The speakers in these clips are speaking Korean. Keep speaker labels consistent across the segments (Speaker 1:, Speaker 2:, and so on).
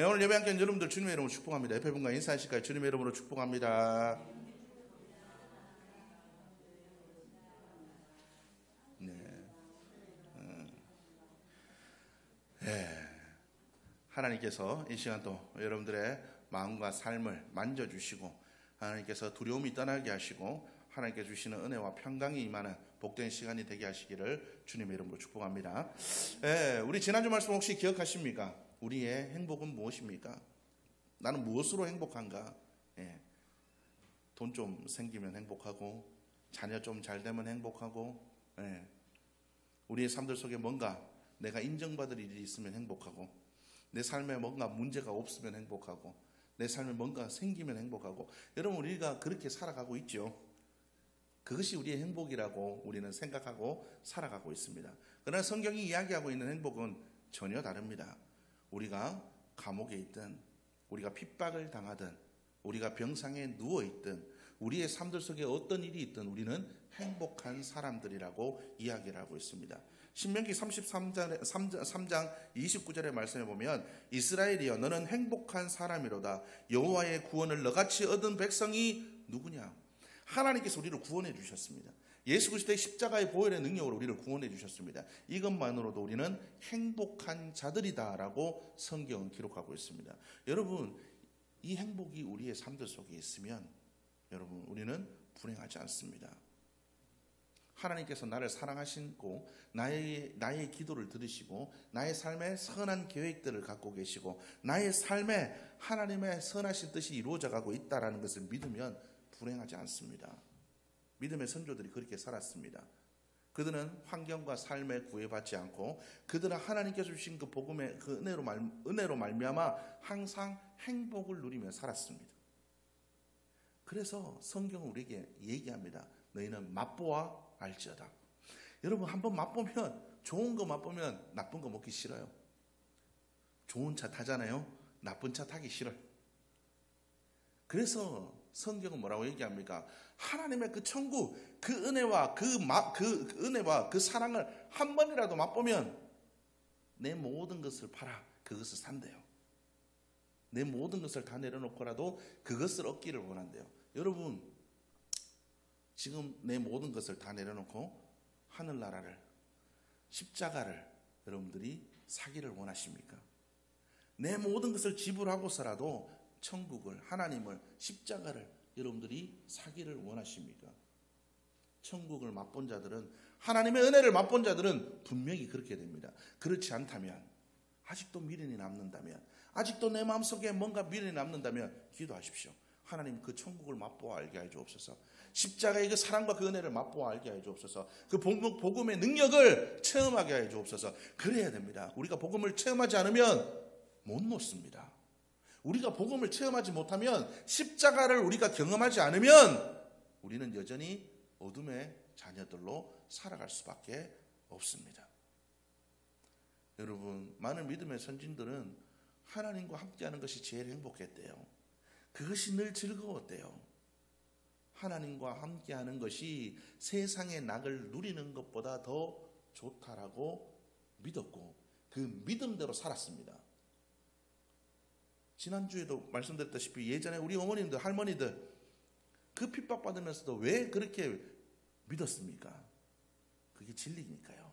Speaker 1: 오늘 예배 함께 여러분들 주님의 이름으로 축복합니다. 옆에 분과 인사하실까요? 주님의 이름으로 축복합니다. 하나님께서 이 시간 또 여러분들의 마음과 삶을 만져주시고 하나님께서 두려움이 떠나게 하시고 하나님께 주시는 은혜와 평강이 임하는 복된 시간이 되게 하시기를 주님의 이름으로 축복합니다. 우리 지난주 말씀 혹시 기억하십니까? 우리의 행복은 무엇입니까? 나는 무엇으로 행복한가? 돈 좀 생기면 행복하고 자녀 좀 잘 되면 행복하고 우리의 삶들 속에 뭔가 내가 인정받을 일이 있으면 행복하고 내 삶에 뭔가 문제가 없으면 행복하고 내 삶에 뭔가 생기면 행복하고 여러분 우리가 그렇게 살아가고 있죠. 그것이 우리의 행복이라고 우리는 생각하고 살아가고 있습니다. 그러나 성경이 이야기하고 있는 행복은 전혀 다릅니다. 우리가 감옥에 있든 우리가 핍박을 당하든 우리가 병상에 누워있든 우리의 삶들 속에 어떤 일이 있든 우리는 행복한 사람들이라고 이야기를 하고 있습니다. 신명기 33장 29절의 말씀에 보면 이스라엘이여 너는 행복한 사람이로다. 여호와의 구원을 너같이 얻은 백성이 누구냐? 하나님께서 우리를 구원해 주셨습니다. 예수 그리스도의 십자가의 보혈의 능력으로 우리를 구원해 주셨습니다. 이것만으로도 우리는 행복한 자들이다라고 성경은 기록하고 있습니다. 여러분 이 행복이 우리의 삶들 속에 있으면 여러분 우리는 불행하지 않습니다. 하나님께서 나를 사랑하시고 나의 기도를 들으시고 나의 삶에 선한 계획들을 갖고 계시고 나의 삶에 하나님의 선하신 뜻이 이루어져 가고 있다는 것을 믿으면 불행하지 않습니다. 믿음의 선조들이 그렇게 살았습니다. 그들은 환경과 삶에 구애받지 않고 그들은 하나님께서 주신 그 복음의 그 은혜로 말미암아 항상 행복을 누리며 살았습니다. 그래서 성경은 우리에게 얘기합니다. 너희는 맛보아 알지어다. 여러분 한번 맛보면 좋은 거 맛보면 나쁜 거 먹기 싫어요. 좋은 차 타잖아요. 나쁜 차 타기 싫어요. 그래서 성경은 뭐라고 얘기합니까? 하나님의 그 천국, 그 은혜와 그 은혜와 그 사랑을 한 번이라도 맛보면 내 모든 것을 팔아 그것을 산대요. 내 모든 것을 다 내려놓고라도 그것을 얻기를 원한대요. 여러분 지금 내 모든 것을 다 내려놓고 하늘나라를 십자가를 여러분들이 사기를 원하십니까? 내 모든 것을 지불하고서라도 천국을 하나님을 십자가를 여러분들이 사기를 원하십니까? 천국을 맛본 자들은 하나님의 은혜를 맛본 자들은 분명히 그렇게 됩니다. 그렇지 않다면 아직도 미련이 남는다면 아직도 내 마음속에 뭔가 미련이 남는다면 기도하십시오. 하나님 그 천국을 맛보아 알게 해 주옵소서. 십자가의 그 사랑과 그 은혜를 맛보아 알게 해 주옵소서. 그 복음의 능력을 체험하게 해 주옵소서. 그래야 됩니다. 우리가 복음을 체험하지 않으면 못 놓습니다. 우리가 복음을 체험하지 못하면 십자가를 우리가 경험하지 않으면 우리는 여전히 어둠의 자녀들로 살아갈 수밖에 없습니다. 여러분 많은 믿음의 선진들은 하나님과 함께하는 것이 제일 행복했대요. 그것이 늘 즐거웠대요. 하나님과 함께하는 것이 세상의 낙을 누리는 것보다 더 좋다라고 믿었고 그 믿음대로 살았습니다. 지난주에도 말씀드렸다시피 예전에 우리 어머님들 할머니들 그 핍박받으면서도 왜 그렇게 믿었습니까? 그게 진리니까요.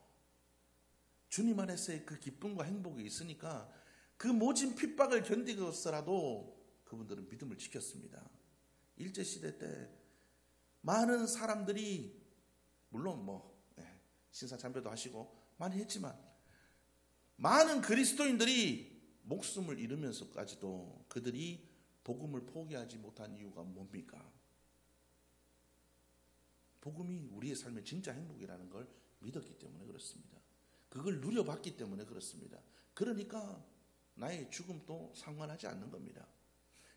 Speaker 1: 주님 안에서의 그 기쁨과 행복이 있으니까 그 모진 핍박을 견디고서라도 그분들은 믿음을 지켰습니다. 일제시대 때 많은 사람들이 물론 신사참배도 하시고 많이 했지만 많은 그리스도인들이 목숨을 잃으면서까지도 그들이 복음을 포기하지 못한 이유가 뭡니까? 복음이 우리의 삶의 진짜 행복이라는 걸 믿었기 때문에 그렇습니다. 그걸 누려봤기 때문에 그렇습니다. 그러니까 나의 죽음도 상관하지 않는 겁니다.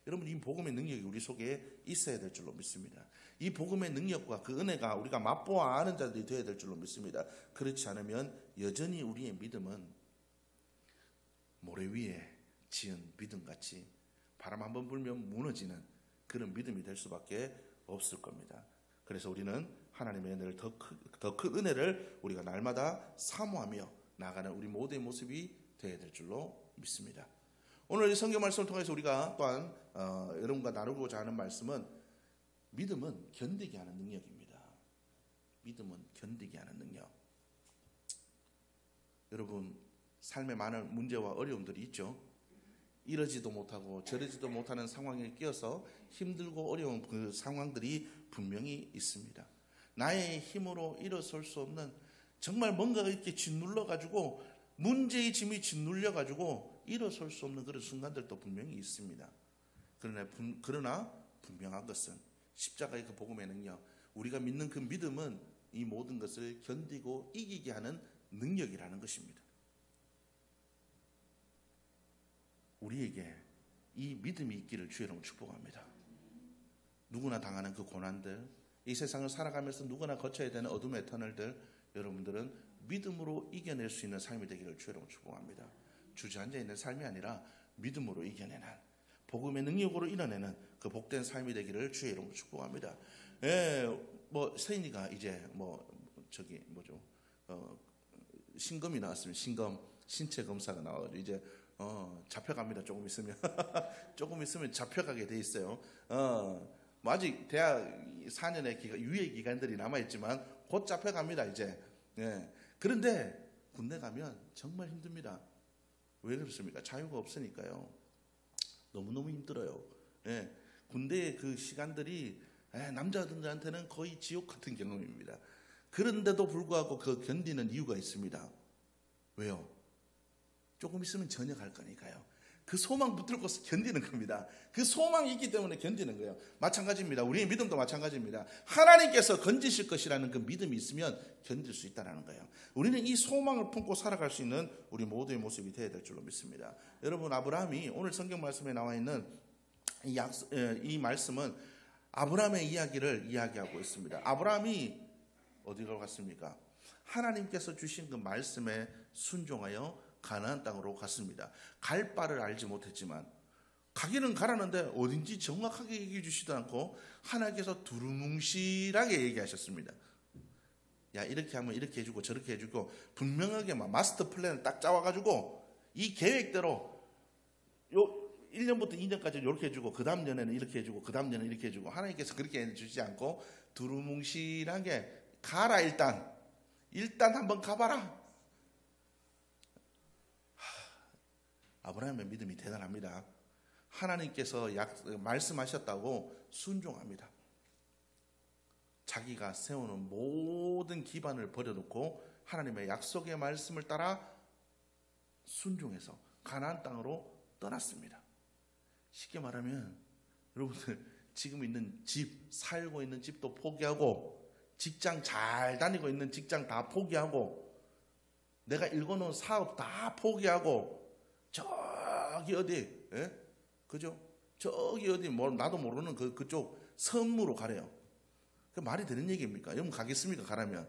Speaker 1: 여러분 이 복음의 능력이 우리 속에 있어야 될 줄로 믿습니다. 이 복음의 능력과 그 은혜가 우리가 맛보아 아는 자들이 되어야 될 줄로 믿습니다. 그렇지 않으면 여전히 우리의 믿음은 모래 위에 지은 믿음같이 바람 한번 불면 무너지는 그런 믿음이 될 수밖에 없을 겁니다. 그래서 우리는 하나님의 은혜를 더 큰 은혜를 우리가 날마다 사모하며 나아가는 우리 모두의 모습이 되어야 될 줄로 믿습니다. 오늘 이 성경 말씀을 통해서 우리가 또한 여러분과 나누고자 하는 말씀은 믿음은 견디게 하는 능력입니다. 믿음은 견디게 하는 능력. 여러분 삶에 많은 문제와 어려움들이 있죠. 이러지도 못하고 저러지도 못하는 상황에 끼어서 힘들고 어려운 그 상황들이 분명히 있습니다. 나의 힘으로 일어설 수 없는 정말 뭔가가 이렇게 짓눌러가지고 문제의 짐이 짓눌려가지고 일어설 수 없는 그런 순간들도 분명히 있습니다. 그러나 분명한 것은 십자가의 그 복음의 능력, 우리가 믿는 그 믿음은 이 모든 것을 견디고 이기게 하는 능력이라는 것입니다. 우리에게 이 믿음이 있기를 주의 이름으로 축복합니다. 누구나 당하는 그 고난들, 이 세상을 살아가면서 누구나 거쳐야 되는 어둠의 터널들, 여러분들은 믿음으로 이겨낼 수 있는 삶이 되기를 주의 이름으로 축복합니다. 주저앉아 있는 삶이 아니라 믿음으로 이겨내는, 복음의 능력으로 이뤄내는 그 복된 삶이 되기를 주의 이름으로 축복합니다. 서인이가 이제 신검이 나왔으면 신검 신체 검사가 나와가지고 이제 잡혀갑니다. 조금 있으면 잡혀가게 돼 있어요. 아직 대학 4년의 유예 기간들이 남아 있지만 곧 잡혀갑니다. 이제. 그런데 군대 가면 정말 힘듭니다. 왜 그렇습니까? 자유가 없으니까요. 너무너무 힘들어요. 군대의 그 시간들이 남자들한테는 거의 지옥 같은 경험입니다. 그런데도 불구하고 그 견디는 이유가 있습니다. 왜요? 조금 있으면 전역할 거니까요. 그 소망 붙들고 견디는 겁니다. 그 소망이 있기 때문에 견디는 거예요. 마찬가지입니다. 우리의 믿음도 마찬가지입니다. 하나님께서 건지실 것이라는 그 믿음이 있으면 견딜 수 있다는 거예요. 우리는 이 소망을 품고 살아갈 수 있는 우리 모두의 모습이 되어야 될 줄로 믿습니다. 여러분, 아브라함이 오늘 성경 말씀에 나와 있는 이 말씀은 아브라함의 이야기를 이야기하고 있습니다. 아브라함이 어디로 갔습니까? 하나님께서 주신 그 말씀에 순종하여 가나안 땅으로 갔습니다. 갈 바를 알지 못했지만 가기는 가라는데 어딘지 정확하게 얘기해 주시도 않고 하나님께서 두루뭉실하게 얘기하셨습니다. 야, 이렇게 하면 이렇게 해주고 저렇게 해주고 분명하게 마스터 플랜을 딱 짜와가지고 이 계획대로 1년부터 2년까지 이렇게 해주고 그 다음 년에는 이렇게 해주고 그 다음 년에는 이렇게 해주고 하나님께서 그렇게 해주지 않고 두루뭉실하게 가라. 일단 한번 가봐라. 아브라함의 믿음이 대단합니다. 하나님께서 말씀하셨다고 순종합니다. 자기가 세우는 모든 기반을 버려놓고 하나님의 약속의 말씀을 따라 순종해서 가나안 땅으로 떠났습니다. 쉽게 말하면 여러분들 지금 있는 집, 살고 있는 집도 포기하고 직장 잘 다니고 있는 직장 다 포기하고 내가 읽어놓은 사업 다 포기하고 저기 어디, 그죠? 저기 어디 나도 모르는 그쪽 섬으로 가래요. 그 말이 되는 얘기입니까? 여러분 가겠습니까? 가라면.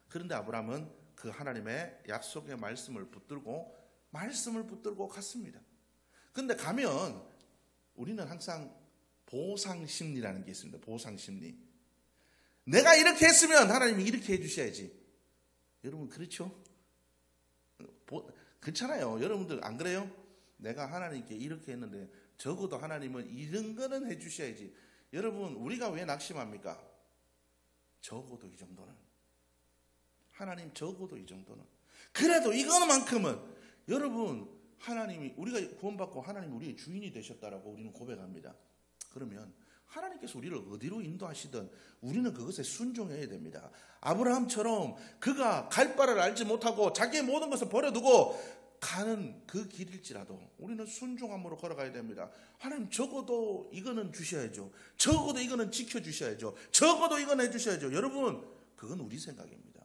Speaker 1: 그런데 아브라함은 그 하나님의 약속의 말씀을 붙들고 갔습니다. 그런데 가면 우리는 항상 보상심리라는 게 있습니다. 보상심리. 내가 이렇게 했으면 하나님이 이렇게 해주셔야지. 여러분 그렇죠? 그렇잖아요. 여러분들 안 그래요? 내가 하나님께 이렇게 했는데 적어도 하나님은 이런 거는 해주셔야지. 여러분 우리가 왜 낙심합니까? 적어도 이 정도는. 하나님 적어도 이 정도는. 그래도 이거만큼은 여러분 하나님이 우리가 구원받고 하나님 우리의 주인이 되셨다라고 우리는 고백합니다. 그러면 하나님께서 우리를 어디로 인도하시든 우리는 그것에 순종해야 됩니다. 아브라함처럼 그가 갈 바를 알지 못하고 자기의 모든 것을 버려두고 가는 그 길일지라도 우리는 순종함으로 걸어가야 됩니다. 하나님 적어도 이거는 주셔야죠. 적어도 이거는 지켜주셔야죠. 적어도 이건 해주셔야죠. 여러분 그건 우리 생각입니다.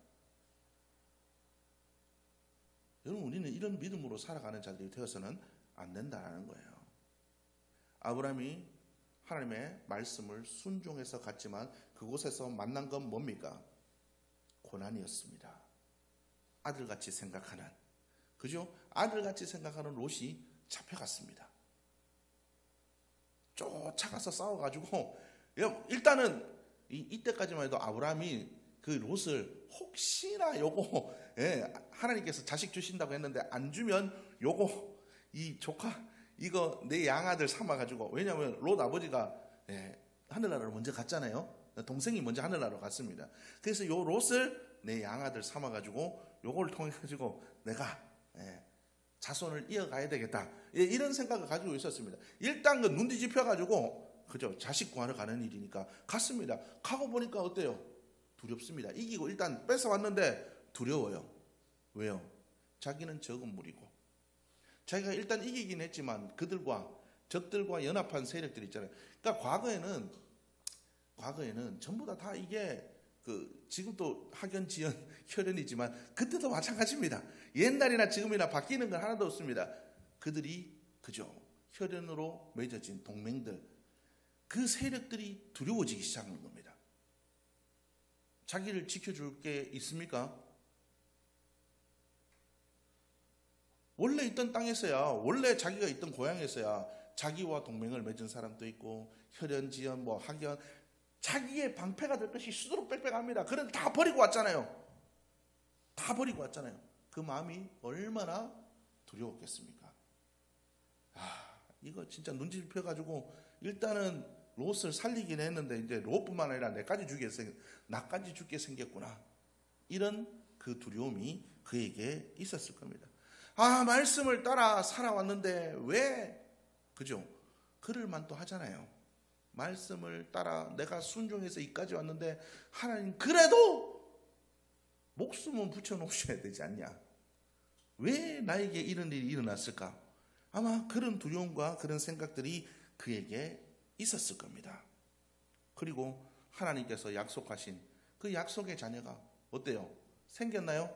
Speaker 1: 여러분 우리는 이런 믿음으로 살아가는 자들이 되어서는 안 된다는 거예요. 아브라함이 하나님의 말씀을 순종해서 갔지만 그곳에서 만난 건 뭡니까? 고난이었습니다. 아들같이 생각하는, 그죠? 아들같이 생각하는 롯이 잡혀갔습니다. 쫓아가서 싸워가지고 일단은 이때까지만 해도 아브라함이 그 롯을 혹시나 요거 하나님께서 자식 주신다고 했는데 안 주면 요거 이 조카 이거 내 양아들 삼아가지고, 왜냐하면 롯 아버지가 하늘나라로 먼저 갔잖아요. 동생이 먼저 하늘나라로 갔습니다. 그래서 요 롯을 내 양아들 삼아가지고 요걸 통해 가지고 내가 자손을 이어가야 되겠다, 이런 생각을 가지고 있었습니다. 일단 그 눈 뒤집혀가지고 그죠, 자식 구하러 가는 일이니까 갔습니다. 가고 보니까 어때요? 두렵습니다. 이기고 일단 뺏어왔는데 두려워요. 왜요? 자기는 적은 무리고, 자기가 일단 이기긴 했지만 그들과 적들과 연합한 세력들 있잖아요. 그러니까 과거에는 전부 다 이게 지금 또 학연, 지연, 혈연이지만 그때도 마찬가지입니다. 옛날이나 지금이나 바뀌는 건 하나도 없습니다. 그들이 그죠, 혈연으로 맺어진 동맹들, 그 세력들이 두려워지기 시작하는 겁니다. 자기를 지켜줄 게 있습니까? 원래 있던 땅에서야, 원래 자기가 있던 고향에서야 자기와 동맹을 맺은 사람도 있고, 혈연, 지연, 학연, 자기의 방패가 될 것이 수두룩 빽빽합니다. 그런 다 버리고 왔잖아요. 다 버리고 왔잖아요. 그 마음이 얼마나 두려웠겠습니까? 이거 진짜 눈치 펴가지고 일단은 롯을 살리긴 했는데 이제 롯뿐만 아니라 나까지 죽게 생겼구나, 이런 그 두려움이 그에게 있었을 겁니다. 말씀을 따라 살아왔는데 왜, 그죠? 그럴만 또 하잖아요. 말씀을 따라 내가 순종해서 이까지 왔는데 하나님 그래도 목숨은 붙여놓으셔야 되지 않냐? 왜 나에게 이런 일이 일어났을까? 아마 그런 두려움과 그런 생각들이 그에게 있었을 겁니다. 그리고 하나님께서 약속하신 그 약속의 자녀가 어때요? 생겼나요?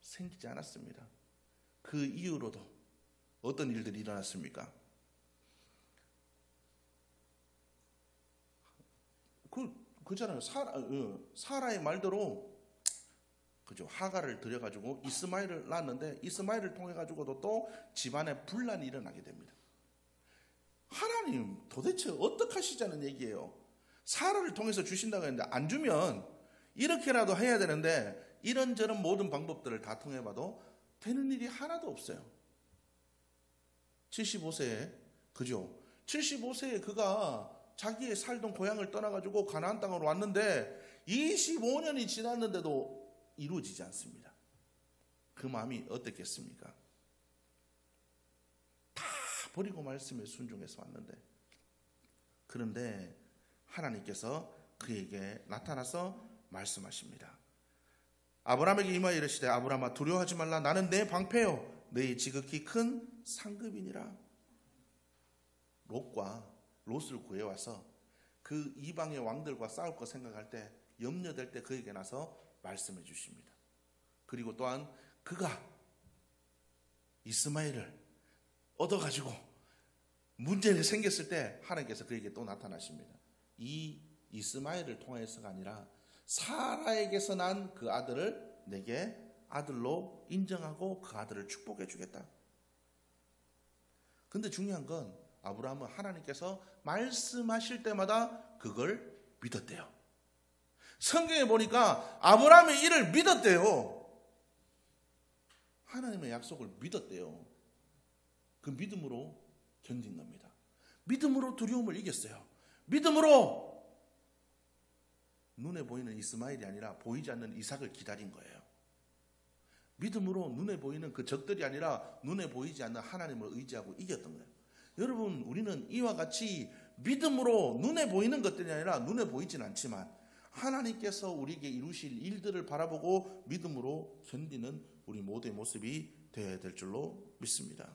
Speaker 1: 생기지 않았습니다. 그 이후로도 어떤 일들이 일어났습니까? 그잖아요. 사라의 말대로 그죠, 하가를 들여가지고 이스마엘을 낳았는데 이스마엘을 통해 가지고도 또 집안에 분란이 일어나게 됩니다. 하나님 도대체 어떻게 하시자는 얘기예요? 사라를 통해서 주신다고 했는데 안 주면 이렇게라도 해야 되는데 이런저런 모든 방법들을 다 통해봐도 되는 일이 하나도 없어요. 75세에 그죠? 75세에 그가 자기의 살던 고향을 떠나가지고 가나안 땅으로 왔는데 25년이 지났는데도 이루어지지 않습니다. 그 마음이 어떻겠습니까? 다 버리고 말씀에 순종해서 왔는데, 그런데 하나님께서 그에게 나타나서 말씀하십니다. 아브라함에게 임하여 이르시되 아브라함아 두려워하지 말라. 나는 내 방패요 너희 지극히 큰 상급이니라. 롯을 구해와서 그 이방의 왕들과 싸울 거 생각할 때, 염려될 때 그에게 나서 말씀해 주십니다. 그리고 또한 그가 이스마엘을 얻어가지고 문제가 생겼을 때 하나님께서 그에게 또 나타나십니다. 이 이스마엘을 통해서가 아니라 사라에게서 난 그 아들을 내게 아들로 인정하고 그 아들을 축복해 주겠다. 근데 중요한 건 아브라함은 하나님께서 말씀하실 때마다 그걸 믿었대요. 성경에 보니까 아브라함의 일을 믿었대요. 하나님의 약속을 믿었대요. 그 믿음으로 견딘 겁니다. 믿음으로 두려움을 이겼어요. 믿음으로 눈에 보이는 이스마엘이 아니라 보이지 않는 이삭을 기다린 거예요. 믿음으로 눈에 보이는 그 적들이 아니라 눈에 보이지 않는 하나님을 의지하고 이겼던 거예요. 여러분, 우리는 이와 같이 믿음으로 눈에 보이는 것들이 아니라 눈에 보이진 않지만 하나님께서 우리에게 이루실 일들을 바라보고 믿음으로 견디는 우리 모두의 모습이 되어야 될 줄로 믿습니다.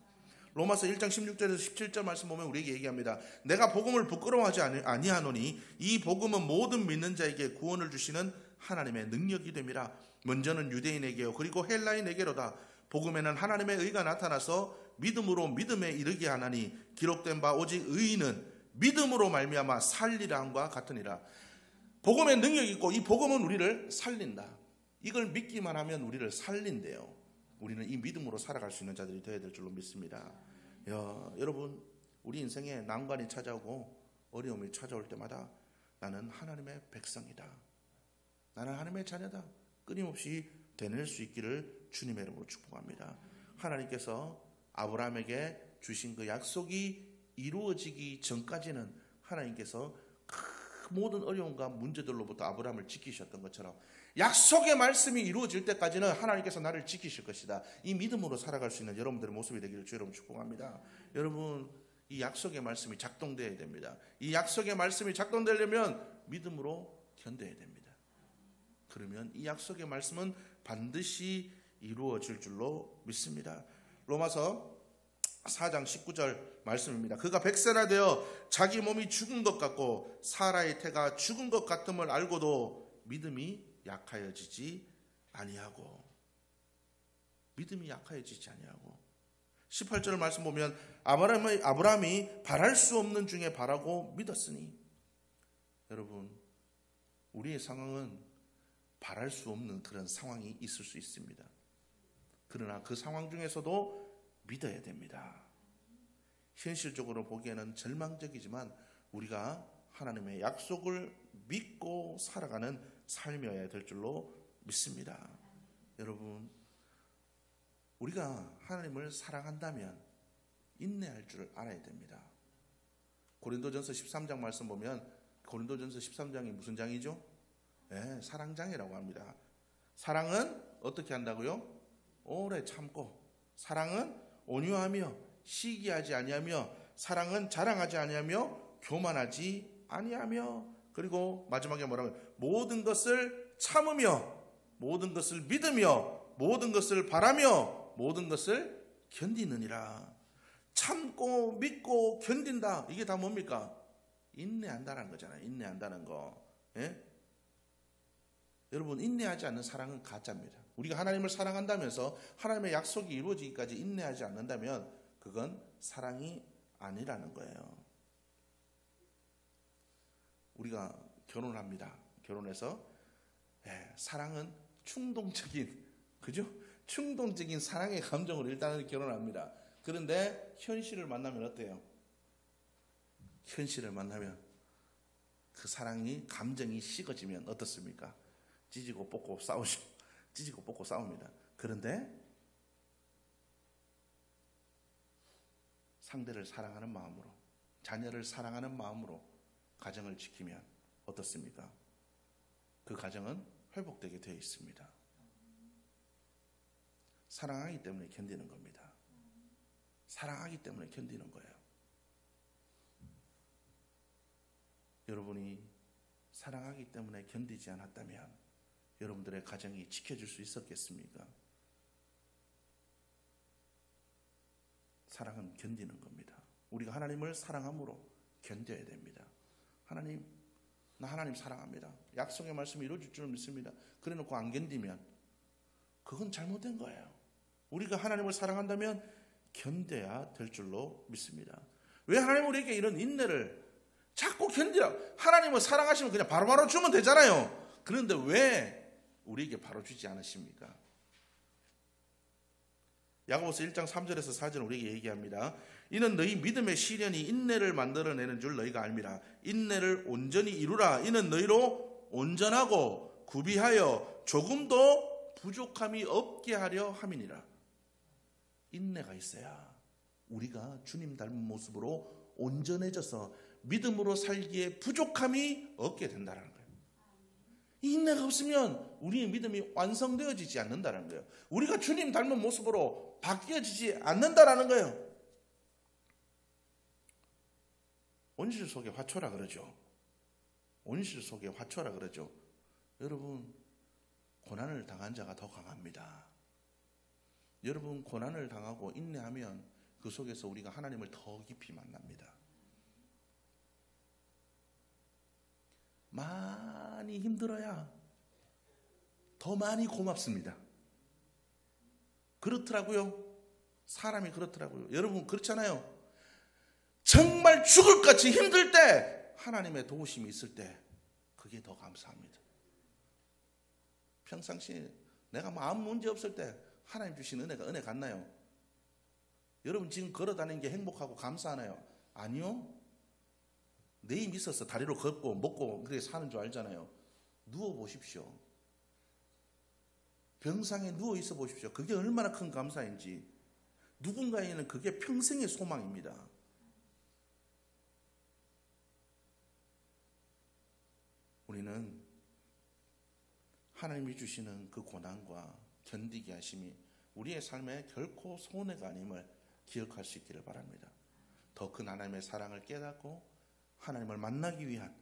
Speaker 1: 로마서 1장 16절에서 17절 말씀 보면 우리에게 얘기합니다. 내가 복음을 부끄러워하지 아니하노니 이 복음은 모든 믿는 자에게 구원을 주시는 하나님의 능력이 됨이라. 먼저는 유대인에게요 그리고 헬라인에게로다. 복음에는 하나님의 의가 나타나서 믿음으로 믿음에 이르게 하나니 기록된 바 오직 의인은 믿음으로 말미암아 살리라 함과 같으니라. 복음의 능력이 있고 이 복음은 우리를 살린다. 이걸 믿기만 하면 우리를 살린대요. 우리는 이 믿음으로 살아갈 수 있는 자들이 되어야 될 줄로 믿습니다. 여러분, 우리 인생에 난관이 찾아오고 어려움이 찾아올 때마다 나는 하나님의 백성이다. 나는 하나님의 자녀다. 끊임없이 되낼 수 있기를 주님의 이름으로 축복합니다. 하나님께서 아브라함에게 주신 그 약속이 이루어지기 전까지는 하나님께서 그 모든 어려움과 문제들로부터 아브라함을 지키셨던 것처럼 약속의 말씀이 이루어질 때까지는 하나님께서 나를 지키실 것이다. 이 믿음으로 살아갈 수 있는 여러분들의 모습이 되기를 주 여러분 축복합니다. 여러분, 이 약속의 말씀이 작동되어야 됩니다. 이 약속의 말씀이 작동되려면 믿음으로 견뎌야 됩니다. 그러면 이 약속의 말씀은 반드시 이루어질 줄로 믿습니다. 로마서 4장 19절 말씀입니다. 그가 100세나 되어 자기 몸이 죽은 것 같고 사라의 태가 죽은 것 같음을 알고도 믿음이 약하여지지 아니하고, 믿음이 약하여지지 아니하고. 18절 말씀 보면 아브라함이 바랄 수 없는 중에 바라고 믿었으니. 여러분, 우리의 상황은 바랄 수 없는 그런 상황이 있을 수 있습니다. 그러나 그 상황 중에서도 믿어야 됩니다. 현실적으로 보기에는 절망적이지만 우리가 하나님의 약속을 믿고 살아가는 삶이어야 될 줄로 믿습니다. 여러분, 우리가 하나님을 사랑한다면 인내할 줄 알아야 됩니다. 고린도전서 13장 말씀 보면 고린도전서 13장이 무슨 장이죠? 네, 사랑장이라고 합니다. 사랑은 어떻게 한다고요? 오래 참고, 사랑은 온유하며 시기하지 아니하며, 사랑은 자랑하지 아니하며 교만하지 아니하며, 그리고 마지막에 뭐라고요? 모든 것을 참으며, 모든 것을 믿으며, 모든 것을 바라며, 모든 것을 견디느니라. 참고 믿고 견딘다. 이게 다 뭡니까? 인내한다는 거잖아요. 인내한다는 거. 예? 여러분, 인내하지 않는 사랑은 가짜입니다. 우리가 하나님을 사랑한다면서 하나님의 약속이 이루어지기까지 인내하지 않는다면 그건 사랑이 아니라는 거예요. 우리가 결혼을 합니다. 결혼해서 사랑은 충동적인, 그죠? 충동적인 사랑의 감정으로 일단은 결혼합니다. 그런데 현실을 만나면 어때요? 현실을 만나면 그 사랑이, 감정이 식어지면 어떻습니까? 찢고 뽑고 싸우죠. 찢고 뽑고 싸웁니다. 그런데 상대를 사랑하는 마음으로, 자녀를 사랑하는 마음으로 가정을 지키면 어떻습니까? 그 가정은 회복되게 되어 있습니다. 사랑하기 때문에 견디는 겁니다. 사랑하기 때문에 견디는 거예요. 여러분이 사랑하기 때문에 견디지 않았다면 여러분들의 가정이 지켜질 수 있었겠습니까? 사랑은 견디는 겁니다. 우리가 하나님을 사랑함으로 견뎌야 됩니다. 하나님, 나 하나님 사랑합니다. 약속의 말씀이 이루어질 줄 믿습니다. 그래 놓고 안 견디면 그건 잘못된 거예요. 우리가 하나님을 사랑한다면 견뎌야 될 줄로 믿습니다. 왜 하나님 우리에게 이런 인내를 자꾸 견디라? 하나님을 사랑하시면 그냥 바로바로 주면 되잖아요. 그런데 왜 우리에게 바로 주지 않으십니까? 야고보서 1장 3절에서 4절은 우리에게 얘기합니다. 이는 너희 믿음의 시련이 인내를 만들어내는 줄 너희가 알미라. 인내를 온전히 이루라. 이는 너희로 온전하고 구비하여 조금도 부족함이 없게 하려 함이니라. 인내가 있어야 우리가 주님 닮은 모습으로 온전해져서 믿음으로 살기에 부족함이 없게 된다는 거예요. 이 인내가 없으면 우리의 믿음이 완성되어지지 않는다는 거예요. 우리가 주님 닮은 모습으로 바뀌어지지 않는다는 거예요. 온실 속의 화초라 그러죠. 온실 속의 화초라 그러죠. 여러분, 고난을 당한 자가 더 강합니다. 여러분, 고난을 당하고 인내하면 그 속에서 우리가 하나님을 더 깊이 만납니다. 많이 힘들어야 더 많이 고맙습니다. 그렇더라고요. 사람이 그렇더라고요. 여러분, 그렇잖아요. 정말 죽을 것 같이 힘들 때 하나님의 도우심이 있을 때 그게 더 감사합니다. 평상시에 내가 뭐 아무 문제 없을 때 하나님 주신 은혜가 은혜 같나요? 여러분 지금 걸어다니는 게 행복하고 감사하나요? 아니요. 내 힘 있어서 다리로 걷고 먹고 그렇게 사는 줄 알잖아요. 누워보십시오. 병상에 누워 있어 보십시오. 그게 얼마나 큰 감사인지. 누군가에게는 그게 평생의 소망입니다. 우리는 하나님이 주시는 그 고난과 견디게 하심이 우리의 삶에 결코 손해가 아님을 기억할 수 있기를 바랍니다. 더 큰 하나님의 사랑을 깨닫고 하나님을 만나기 위한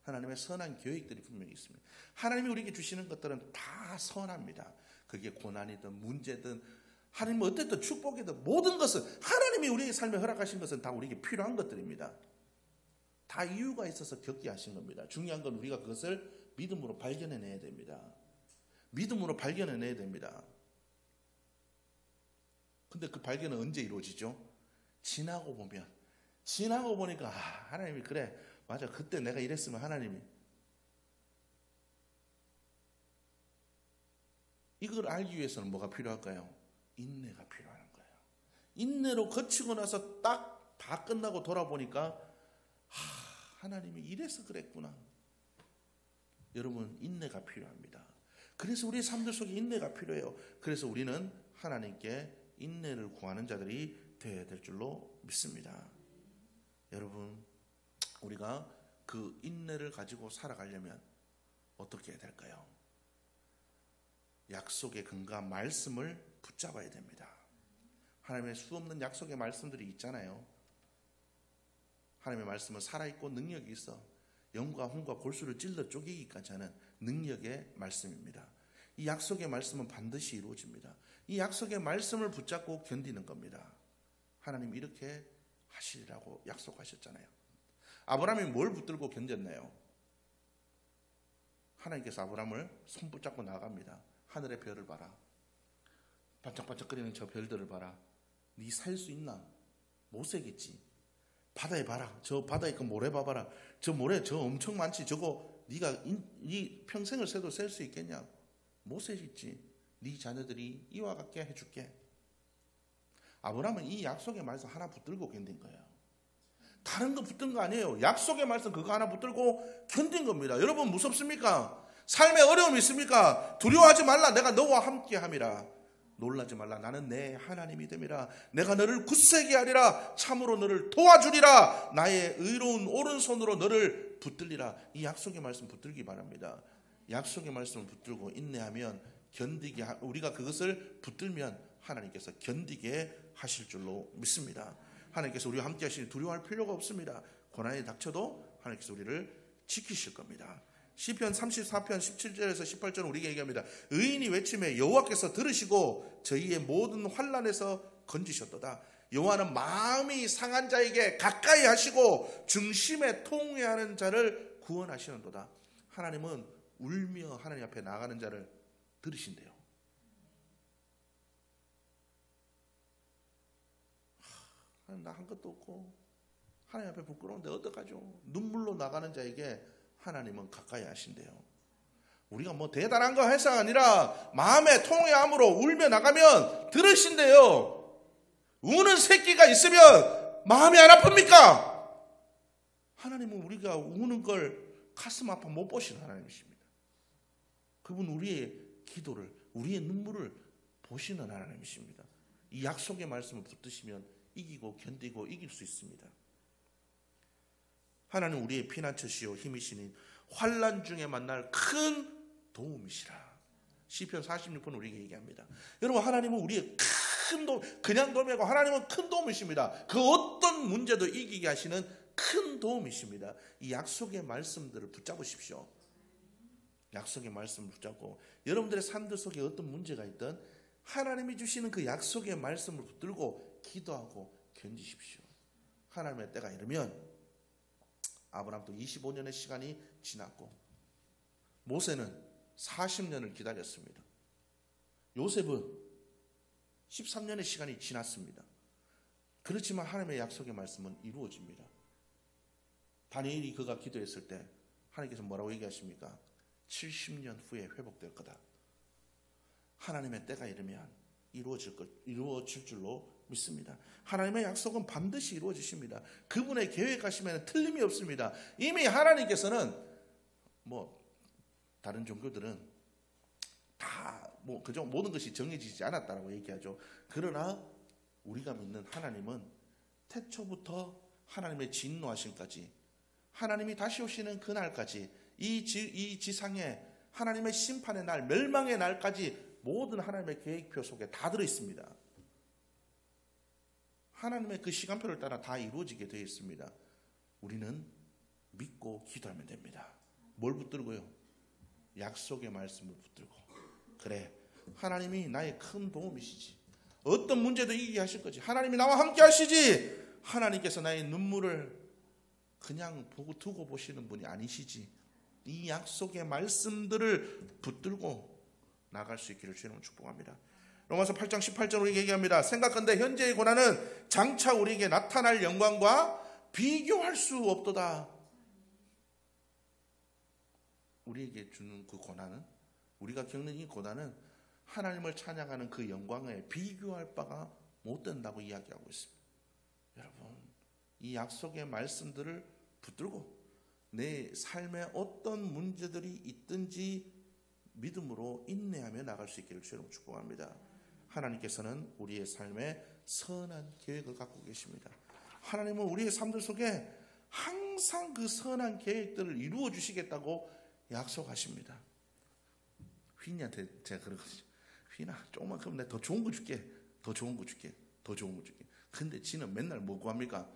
Speaker 1: 하나님의 선한 계획들이 분명히 있습니다. 하나님이 우리에게 주시는 것들은 다 선합니다. 그게 고난이든 문제든 하나님 어쨌든 축복이든 모든 것은 하나님이 우리의 삶에 허락하신 것은 다 우리에게 필요한 것들입니다. 다 이유가 있어서 겪게 하신 겁니다. 중요한 건 우리가 그것을 믿음으로 발견해내야 됩니다. 믿음으로 발견해내야 됩니다. 근데 그 발견은 언제 이루어지죠? 지나고 보니까 하나님이 그래 맞아 그때 내가 이랬으면 하나님이 이걸 알기 위해서는 뭐가 필요할까요? 인내가 필요한 거예요. 인내로 거치고 나서 딱 다 끝나고 돌아보니까 하나님이 이래서 그랬구나. 여러분 인내가 필요합니다. 그래서 우리의 삶들 속에 인내가 필요해요. 그래서 우리는 하나님께 인내를 구하는 자들이 되어야 될 줄로 믿습니다. 여러분 우리가 그 인내를 가지고 살아가려면 어떻게 해야 될까요? 약속의 근거한 말씀을 붙잡아야 됩니다. 하나님의 수없는 약속의 말씀들이 있잖아요. 하나님의 말씀은 살아있고 능력이 있어 영과 혼과 골수를 찔러 쪼개기까지 하는 능력의 말씀입니다. 이 약속의 말씀은 반드시 이루어집니다. 이 약속의 말씀을 붙잡고 견디는 겁니다. 하나님 이렇게 하시리라고 약속하셨잖아요. 아브라함이 뭘 붙들고 견뎠나요? 하나님께서 아브라함을 손 붙잡고 나갑니다. 하늘의 별을 봐라. 반짝반짝거리는 저 별들을 봐라. 네 살 수 있나? 못 살겠지. 바다에 봐라. 저 바다에 그 모래 봐봐라. 저 모래 저 엄청 많지. 저거 네가 네 평생을 새도 셀 수 있겠냐? 못 살겠지. 네 자녀들이 이와 같게 해줄게. 아브라함은 이 약속의 말씀 하나 붙들고 견딘 거예요. 다른 거 붙든 거 아니에요. 약속의 말씀 그거 하나 붙들고 견딘 겁니다. 여러분 무섭습니까? 삶에 어려움이 있습니까? 두려워하지 말라. 내가 너와 함께 함이라. 놀라지 말라. 나는 내 하나님이 됨이라. 내가 너를 굳세게 하리라. 참으로 너를 도와주리라. 나의 의로운 오른손으로 너를 붙들리라. 이 약속의 말씀 붙들기 바랍니다. 약속의 말씀을 붙들고 인내하면 견디게 우리가 그것을 붙들면 하나님께서 견디게 하실 줄로 믿습니다. 하나님께서 우리와 함께 하시니 두려워할 필요가 없습니다. 고난이 닥쳐도 하나님께서 우리를 지키실 겁니다. 시편 34편 17절에서 18절은 우리에게 얘기합니다. 의인이 외침에 여호와께서 들으시고 저희의 모든 환난에서 건지셨도다. 여호와는 마음이 상한 자에게 가까이 하시고 중심에 통회하는 자를 구원하시는도다. 하나님은 울며 하나님 앞에 나가는 자를 들으신대요. 나 한 것도 없고 하나님 앞에 부끄러운데 어떡하죠? 눈물로 나가는 자에게 하나님은 가까이 하신대요. 우리가 뭐 대단한 거 해서 아니라 마음의 통회함으로 울며 나가면 들으신대요. 우는 새끼가 있으면 마음이 안 아픕니까? 하나님은 우리가 우는 걸 가슴 아파 못 보시는 하나님이십니다. 그분 우리의 기도를 우리의 눈물을 보시는 하나님이십니다. 이 약속의 말씀을 붙드시면 이기고 견디고 이길 수 있습니다. 하나님 우리의 피난처시요 힘이시니 환난 중에 만날 큰 도움이시라. 시편 46편 우리에게 얘기합니다. 여러분 하나님은 우리의 큰 도움, 그냥 도움이 아니고 하나님은 큰 도움이십니다. 그 어떤 문제도 이기게 하시는 큰 도움이십니다. 이 약속의 말씀들을 붙잡으십시오. 약속의 말씀을 붙잡고 여러분들의 삶들 속에 어떤 문제가 있든 하나님이 주시는 그 약속의 말씀을 붙들고 기도하고 견디십시오. 하나님의 때가 이르면 아브라함도 25년의 시간이 지났고 모세는 40년을 기다렸습니다. 요셉은 13년의 시간이 지났습니다. 그렇지만 하나님의 약속의 말씀은 이루어집니다. 다니엘이 그가 기도했을 때 하나님께서 뭐라고 얘기하십니까? 70년 후에 회복될 거다. 하나님의 때가 이르면 이루어질 줄로 믿습니다. 하나님의 약속은 반드시 이루어지십니다. 그분의 계획하시면 틀림이 없습니다. 이미 하나님께서는 다른 종교들은 다 그저 모든 것이 정해지지 않았다라고 얘기하죠. 그러나 우리가 믿는 하나님은 태초부터 하나님의 진노하심까지, 하나님이 다시 오시는 그날까지, 이 지상에 하나님의 심판의 날, 멸망의 날까지 모든 하나님의 계획표 속에 다 들어있습니다. 하나님의 그 시간표를 따라 다 이루어지게 되어 있습니다. 우리는 믿고 기도하면 됩니다. 뭘 붙들고요? 약속의 말씀을 붙들고. 그래, 하나님이 나의 큰 도움이시지. 어떤 문제도 이기게 하실 거지. 하나님이 나와 함께 하시지. 하나님께서 나의 눈물을 그냥 두고 보시는 분이 아니시지. 이 약속의 말씀들을 붙들고 나갈 수 있기를 주님은 축복합니다. 로마서 8장 18절 우리에게 얘기합니다. 생각한데 현재의 고난은 장차 우리에게 나타날 영광과 비교할 수 없도다. 우리에게 주는 그 고난은, 우리가 겪는 이 고난은 하나님을 찬양하는 그 영광에 비교할 바가 못 된다고 이야기하고 있습니다. 여러분, 이 약속의 말씀들을 붙들고 내 삶에 어떤 문제들이 있든지 믿음으로 인내하며 나갈 수 있기를 주님으로 축복합니다. 하나님께서는 우리의 삶에 선한 계획을 갖고 계십니다. 하나님은 우리의 삶들 속에 항상 그 선한 계획들을 이루어 주시겠다고 약속하십니다. 휘니한테 제가 그러거든요. 휘나, 조금만 그럼 내가 더 좋은 거 줄게. 더 좋은 거 줄게. 더 좋은 거 줄게. 근데 지는 맨날 뭐 구합니까?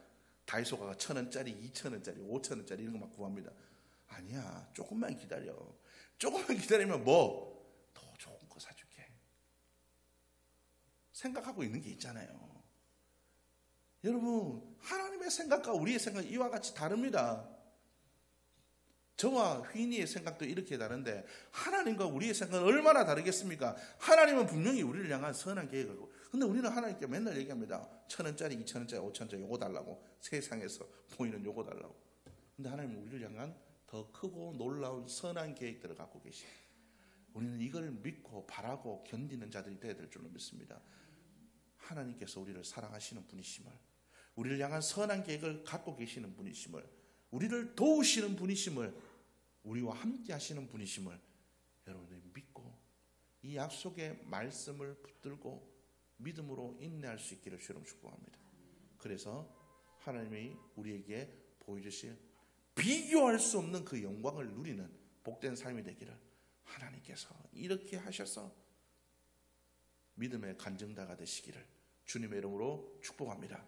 Speaker 1: 다이소 가가 1,000원짜리, 2,000원짜리, 5,000원짜리 이런 거 막 구합니다. 아니야, 조금만 기다려. 조금만 기다리면 뭐 더 좋은 거 사줄게. 생각하고 있는 게 있잖아요. 여러분, 하나님의 생각과 우리의 생각이 이와 같이 다릅니다. 저와 휘니의 생각도 이렇게 다른데 하나님과 우리의 생각은 얼마나 다르겠습니까? 하나님은 분명히 우리를 향한 선한 계획을 하고, 근데 우리는 하나님께 맨날 얘기합니다. 1,000원짜리, 2,000원짜리, 5,000원짜리 요거 달라고. 세상에서 보이는 요거 달라고. 근데 하나님은 우리를 향한 더 크고 놀라운 선한 계획들을 갖고 계십니다. 우리는 이걸 믿고 바라고 견디는 자들이 되어야 될 줄로 믿습니다. 하나님께서 우리를 사랑하시는 분이심을, 우리를 향한 선한 계획을 갖고 계시는 분이심을, 우리를 도우시는 분이심을, 우리와 함께 하시는 분이심을 여러분들이 믿고 이 약속의 말씀을 붙들고 믿음으로 인내할 수 있기를 주님 축복합니다. 그래서 하나님이 우리에게 보여주실 비교할 수 없는 그 영광을 누리는 복된 삶이 되기를 하나님께서 이렇게 하셔서 믿음의 간증자가 되시기를 주님의 이름으로 축복합니다.